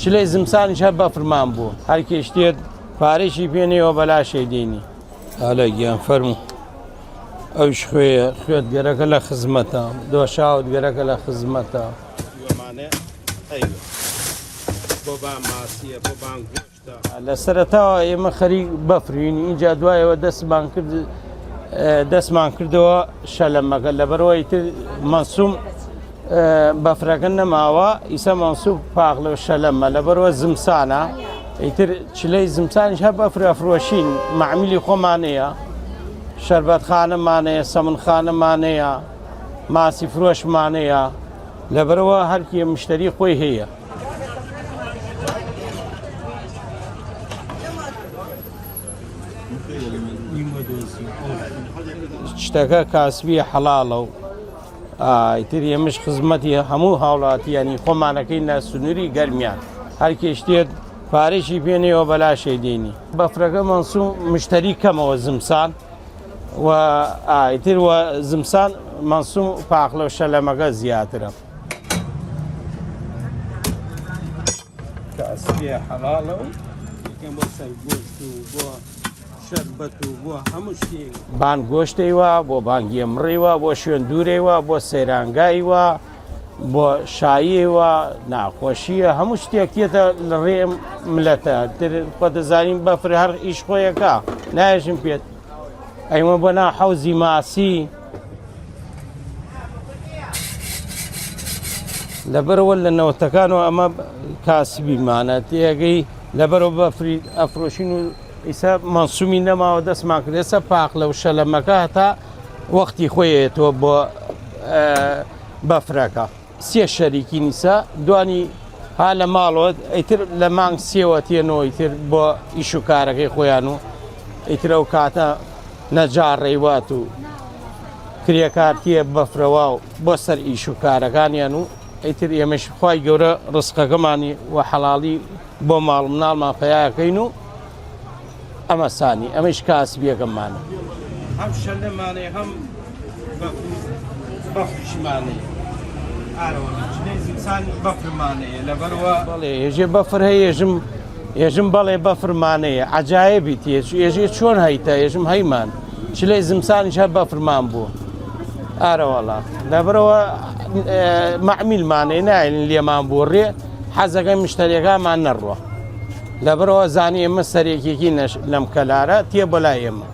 چلەی زمسانیش هەر بەفرمان بوو هەر کێشتێت پارێکی پێنێەوە بەلاشەی دێنی هەلە گیان فەرموو ئەوش خوێت گەرەکە لە خزمەتە دۆشاوت گەرەکە لە خزمەتە لە سەرەتاوە ئێمە خەریک بەفرین اینجا دوایەوە دەستمان کردەوە شەلەمەکە لەبەرەوەی تر مەسووم بەفرەکە نەماوە ئیسا مەسووب پاقلە و شەلەمە لەبەرەوە زمسانە ئیتر چلەی زمسانیش هەر بەفرە فرۆشین معمیلی خۆمانەیە شەربەتخانەمانەیە سەمنخانەمانەیە ماسی فرۆشمانەیە لەبەرەوە هەرکی مشتری خۆی هەیە شتەکە کاسبی حەڵاڵە و ئیتر ئێمەش خزمەتی هەموو هاوڵاتیانی خۆمانەکەی ناسنووری گەرمیان هەر کێشتێت پارێکی پێنێەوە بەلاشەی دێنی بەفرەکە مەسووم مشتری کەمەوە زمسان و ئیتر وە زمسان مەسووم پاقلە و شەلەمەکە زیاترە کاسبی حەڵاڵە و بۆ سەرگۆشت و بۆ شەربەت و بۆ هەموو شتێک بان گۆشتەیوە بۆ بانگی مڕیوە بۆ شوێن دوورەیوە بۆ سەیرانگاییوە بۆ شاییوە ناخۆشیە هەموو شتێک تێتە لە ڕێ ملەتە خۆ دەزانین بەفر هەر ئیش خۆیەکە نایژم پێت ئەیمە بۆ نا حەوزی ماسی لەبەرەوە لە نەوەتەکانەوە ئەمە کاسبیمانە تێگەی لەبەرەوە بەفری ئەفرۆشین و ئیسا مەسوومی نەماوە دەستمان کرد ئێستا پاقلە و شەلەمەکە هەتا وەختی خۆیەوە بۆ بەفرەکە سێ شەریکی نیسا دوانی ها لە ماڵەوە ئیتر لە مانگ سێوە تێنەوە ئیتر بۆ ئیش و کارەکەی خۆیان و ئیتر ئەو کاتە نەجاڕێوات و کرێکارتیە بەفرەوە و بۆ سەر ئیش و کارەکانیان و ئیتر ئێمەش خوای گەورە ڕزقەکەمانی و حەڵاڵی بۆ ماڵ مناڵمان پەیاکەین و ئەمە سانی ئەمەش کاسبیەکەمانە هەم شەلەمانەیە هەم بەفریشمانەیە بەفرمانەیە لەبەرەوە بەڵێ هێژێ بەفر هەیە هێژم بەڵێ بەفرمانەیە عەجایبی هێژێ چۆن هەیتە هێژم هەیمان چلەی زمسانیش هەر بەفرمان بوو ئارەوەڵا لەبەرەوە مەعمیلمانەیە ناین لێمان بۆ ڕێ حەزەکەی مشتریەکانمان نەڕوە لەبەرەوە زانی ئێمە سەرێکێکی لەم کەلارە تێ بەلای ئێمە